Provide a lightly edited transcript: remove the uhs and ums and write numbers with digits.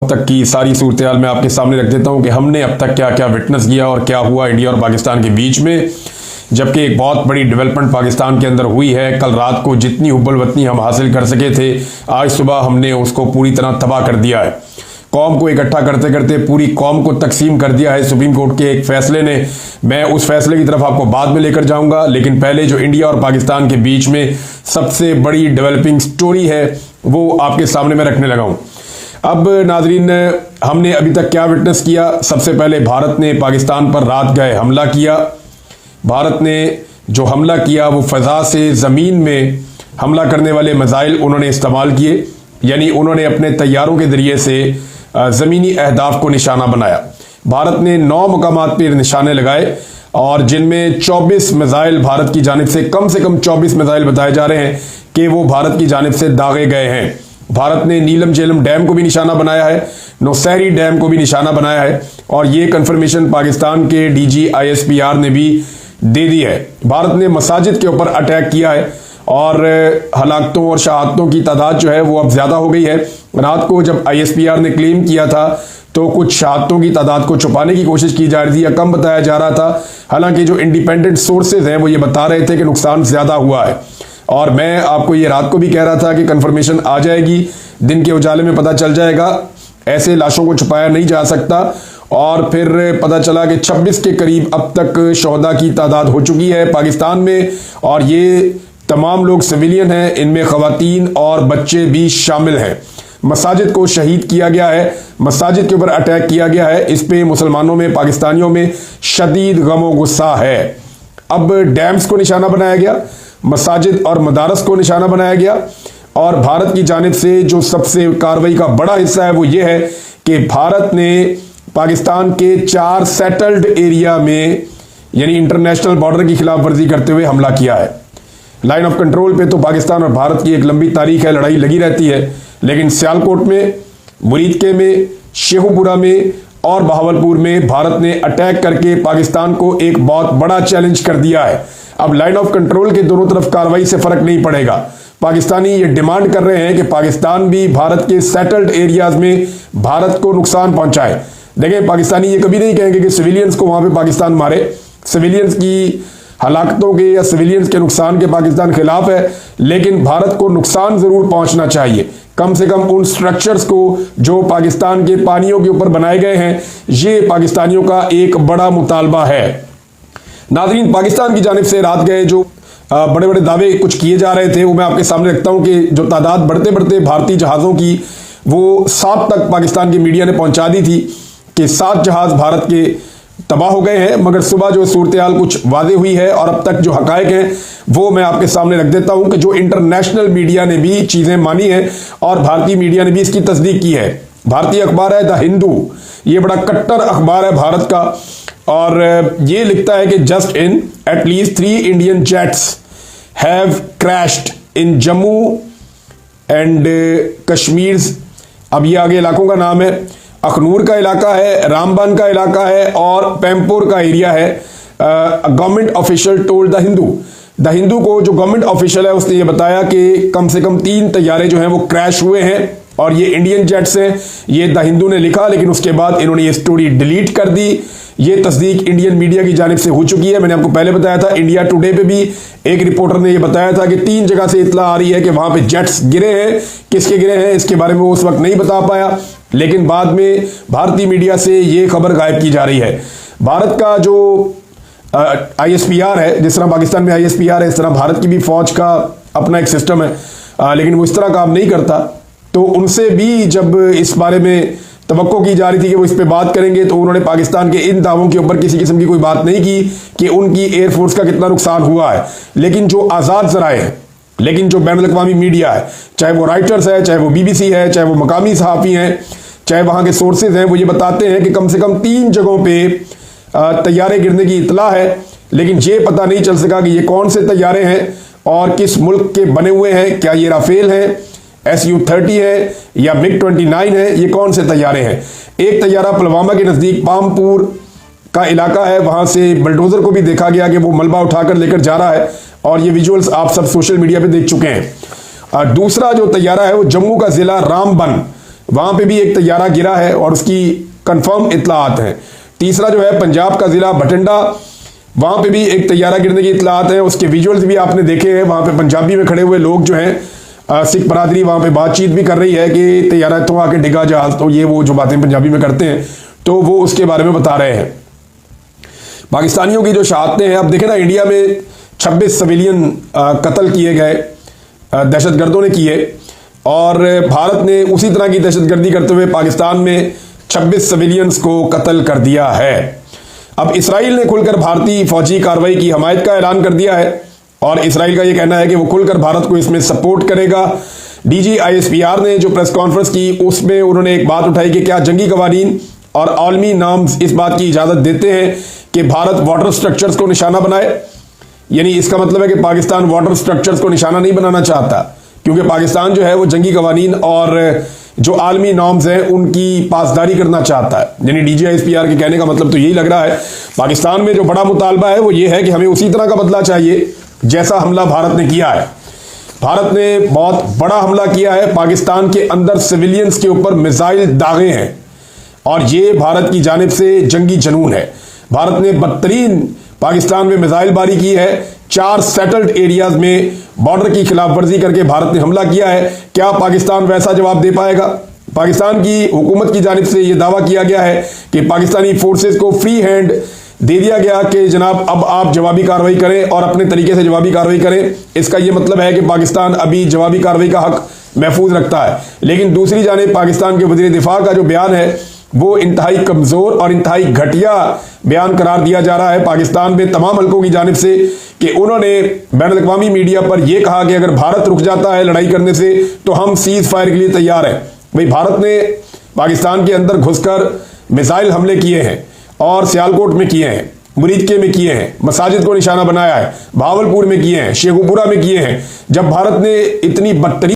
तक की सारी सूरत हाल मैं आपके सामने रख देता हूं कि हमने अब तक क्या क्या विटनेस किया और क्या हुआ इंडिया और पाकिस्तान के बीच में, जबकि एक बहुत बड़ी डेवलपमेंट पाकिस्तान के अंदर हुई है। कल रात को जितनी हुब्बल वतनी हम हासिल कर सके थे, आज सुबह हमने उसको पूरी तरह तबाह कर दिया है। कौम को इकट्ठा करते करते पूरी कौम को तकसीम कर दिया है सुप्रीम कोर्ट के एक फैसले ने। मैं उस फैसले की तरफ आपको बाद में लेकर जाऊंगा, लेकिन पहले जो इंडिया और पाकिस्तान के बीच में सबसे बड़ी डेवलपिंग स्टोरी है वो आपके सामने मैं रखने लगा हूं। अब नाजरीन, हमने अभी तक क्या विटनेस किया। सबसे पहले भारत ने पाकिस्तान पर रात गए हमला किया। भारत ने जो हमला किया वो फ़ज़ा से ज़मीन में हमला करने वाले मिसाइल उन्होंने इस्तेमाल किए, यानी उन्होंने अपने तैयारों के ज़रिए से ज़मीनी अहदाफ को निशाना बनाया। भारत ने 9 मकामात पर निशाने लगाए और जिनमें 24 मिसाइल भारत की जानिब से कम 24 मिसाइल बताए जा रहे हैं कि वो भारत की जानिब से दागे गए हैं। भारत ने नीलम झेलम डैम को भी निशाना बनाया है, नौशहरी डैम को भी निशाना बनाया है और ये कंफर्मेशन पाकिस्तान के DG ISPR ने भी दे दी है। भारत ने मसाजिद के ऊपर अटैक किया है और हलाकतों और शहादतों की तादाद जो है वो अब ज़्यादा हो गई है। रात को जब ISPR ने क्लेम किया था तो कुछ शहादतों की तादाद को छुपाने की कोशिश की जा रही थी या कम बताया जा रहा था, हालांकि जो इंडिपेंडेंट सोर्सेज हैं वो ये बता रहे थे कि नुकसान ज़्यादा हुआ है। और मैं आपको ये रात को भी कह रहा था कि कंफर्मेशन आ जाएगी, दिन के उजाले में पता चल जाएगा, ऐसे लाशों को छुपाया नहीं जा सकता। और फिर पता चला कि 26 के करीब अब तक शहदा की तादाद हो चुकी है पाकिस्तान में और ये तमाम लोग सिविलियन हैं, इनमें ख़वातीन और बच्चे भी शामिल हैं। मसाजिद को शहीद किया गया है, मसाजिद के ऊपर अटैक किया गया है, इस पे मुसलमानों में, पाकिस्तानियों में शदीद गम व गुस्सा है। अब डैम्स को निशाना बनाया गया, मसाजिद और मदारस को निशाना बनाया गया और भारत की जानिब से जो सबसे कार्रवाई का बड़ा हिस्सा है वो ये है कि भारत ने पाकिस्तान के 4 सेटल्ड एरिया में यानी इंटरनेशनल बॉर्डर की खिलाफ वर्जी करते हुए हमला किया है। लाइन ऑफ कंट्रोल पे तो पाकिस्तान और भारत की एक लंबी तारीख है, लड़ाई लगी रहती है, लेकिन सियालकोट में, मुरीदके में, शेखुपुरा में और बहावलपुर में भारत ने अटैक करके पाकिस्तान को एक बहुत बड़ा चैलेंज कर दिया है। अब लाइन ऑफ कंट्रोल के दोनों तरफ कार्रवाई से फर्क नहीं पड़ेगा। पाकिस्तानी ये डिमांड कर रहे हैं कि पाकिस्तान भी भारत के सेटल्ड एरियाज में भारत को नुकसान पहुंचाए। देखें, पाकिस्तानी ये कभी नहीं कहेंगे कि सिविलियंस को वहां पे पाकिस्तान मारे। सिविलियंस की हलाकतों के या सिविलियंस के नुकसान के पाकिस्तान खिलाफ है, लेकिन भारत को नुकसान जरूर पहुंचना चाहिए, कम से कम उन स्ट्रक्चर्स को जो पाकिस्तान के पानियों के ऊपर बनाए गए हैं। ये पाकिस्तानियों का एक बड़ा मुतालबा है। नाज़रीन, पाकिस्तान की जानिब से रात गए जो बड़े बड़े दावे कुछ किए जा रहे थे वो मैं आपके सामने रखता हूं कि जो तादाद बढ़ते बढ़ते भारतीय जहाज़ों की वो 7 तक पाकिस्तान की मीडिया ने पहुंचा दी थी कि 7 जहाज़ भारत के तबाह हो गए हैं। मगर सुबह जो सूरत हाल कुछ वादे हुई है और अब तक जो हकायक हैं वो मैं आपके सामने रख देता हूं कि जो इंटरनेशनल मीडिया ने भी चीज़ें मानी हैं और भारतीय मीडिया ने भी इसकी तस्दीक की है। भारतीय अखबार है द हिंदू, ये बड़ा कट्टर अखबार है भारत का और ये लिखता है कि just in at least 3 Indian jets have crashed in Jammu and Kashmir. अब ये आगे इलाकों का नाम है, अखनूर का इलाका है, रामबन का इलाका है और पैमपुर का एरिया है। Government official told the Hindu. The Hindu को जो गवर्नमेंट ऑफिशियल है उसने ये बताया कि कम से कम 3 तैयारे जो हैं वो क्रैश हुए हैं और ये इंडियन जेट्स हैं। ये द हिंदू ने लिखा, लेकिन उसके बाद इन्होंने ये स्टोरी डिलीट कर दी। ये तस्दीक इंडियन मीडिया की जानिब से हो चुकी है। मैंने आपको पहले बताया था, इंडिया टुडे पे भी एक रिपोर्टर ने ये बताया था कि 3 जगह से इत्तला आ रही है कि वहां पे जेट्स गिरे हैं। किसके गिरे हैं इसके बारे में वो उस वक्त नहीं बता पाया, लेकिन बाद में भारतीय मीडिया से ये खबर गायब की जा रही है। भारत का जो ISPR है, जिस तरह पाकिस्तान में ISPR है इस तरह भारत की भी फौज का अपना एक सिस्टम है, लेकिन वो इस तरह काम नहीं करता। तो उनसे भी जब इस बारे में तवक्को की जा रही थी कि वो इस पे बात करेंगे, तो उन्होंने पाकिस्तान के इन दावों के ऊपर किसी किस्म की कोई बात नहीं की कि उनकी एयरफोर्स का कितना नुकसान हुआ है। लेकिन जो आज़ाद ज़राए हैं, लेकिन जो बैनुल अक़वामी मीडिया है, चाहे वो राइटर्स है, चाहे वो BBC है, चाहे वो मकामी सहाफ़ी हैं, चाहे वहाँ के सोर्सेज हैं, वो ये बताते हैं कि कम से कम 3 जगहों पर तैयारे गिरने की इत्तला है, लेकिन ये पता नहीं चल सका कि ये कौन से तैयारे हैं और किस मुल्क के बने हुए हैं। क्या ये राफेल है, Su-30 है या MiG-29 है, ये कौन से तैयारे हैं। एक तैयारा पुलवामा के नज़दीक पामपुर का इलाका है, वहाँ से बल्डोज़र को भी देखा गया कि वो मलबा उठाकर लेकर जा रहा है और ये विजुअल्स आप सब सोशल मीडिया पे देख चुके हैं। दूसरा जो तैयारा है वो जम्मू का ज़िला रामबन, वहां पे भी एक तैयारा गिरा है और उसकी कंफर्म इतलात हैं। तीसरा जो है पंजाब का जिला बठिंडा, वहां पे भी एक तैयारा गिरने की इतलात है। उसके विजुअल्स भी आपने देखे हैं, वहां पे पंजाबी में खड़े हुए लोग जो हैं सिख बरादरी वहां पे बातचीत भी कर रही है कि तैयारा तो आके डिगा जहाज, तो ये वो जो बातें पंजाबी में करते हैं तो वो उसके बारे में बता रहे हैं। पाकिस्तानियों की जो शहादतें हैं, अब देखें ना, इंडिया में 26 सिविलियन कत्ल किए गए दहशतगर्दों ने किए, और भारत ने उसी तरह की दहशतगर्दी करते हुए पाकिस्तान में 26 सिविलियंस को कत्ल कर दिया है। अब इसराइल ने खुलकर भारतीय फौजी कार्रवाई की हमायत का ऐलान कर दिया है, और इसराइल का यह कहना है कि वो खुलकर भारत को इसमें सपोर्ट करेगा। DGISPR ने जो प्रेस कॉन्फ्रेंस की उसमें उन्होंने एक बात उठाई कि क्या जंगी कवानीन और आलमी नाम्स इस बात की इजाजत देते हैं कि भारत वाटर स्ट्रक्चर्स को निशाना बनाए। यानी इसका मतलब है कि पाकिस्तान वाटर स्ट्रक्चर्स को निशाना नहीं बनाना चाहता, क्योंकि पाकिस्तान जो है वो जंगी कवानीन और जो आलमी नॉर्म्स हैं उनकी पासदारी करना चाहता है। यानी DGISPR के कहने का मतलब तो यही लग रहा है, पाकिस्तान में जो बड़ा मुतालबा है वो ये है कि हमें उसी तरह का बदला चाहिए जैसा हमला भारत ने किया है। भारत ने बहुत बड़ा हमला किया है, पाकिस्तान के अंदर सिविलियंस के ऊपर मिसाइल दागे हैं, और ये भारत की जानिब से जंगी जनून है। भारत ने बदतरीन पाकिस्तान में मिसाइल बारी की है, 4 सेटल्ड एरियाज में बॉर्डर की खिलाफ वर्जी करके भारत ने हमला किया है। क्या पाकिस्तान वैसा जवाब दे पाएगा? पाकिस्तान की हुकूमत की जानिब से यह दावा किया गया है कि पाकिस्तानी फोर्सेस को फ्री हैंड दे दिया गया कि जनाब अब आप जवाबी कार्रवाई करें और अपने तरीके से जवाबी कार्रवाई करें। इसका यह मतलब है कि पाकिस्तान अभी जवाबी कार्रवाई का हक महफूज रखता है। लेकिन दूसरी जानिब पाकिस्तान के वज़ीर दिफा का जो बयान है वो इंतहाई कमजोर और इंतहाई घटिया बयान करार दिया जा रहा है पाकिस्तान में तमाम हल्कों की जानिब से, कि उन्होंने बैनुल-अक़वामी मीडिया पर यह कहा कि अगर भारत रुक जाता है लड़ाई करने से तो हम सीज फायर के लिए तैयार हैं। भाई, भारत ने पाकिस्तान के अंदर घुसकर मिसाइल हमले किए हैं, और सियालकोट में किए हैं, मुरीदके में किए हैं, मसाजिद को निशाना बनाया है, भावलपुर में किए हैं, शेखुपुरा में किए हैं। जब भारत ने इतनी बदतरीन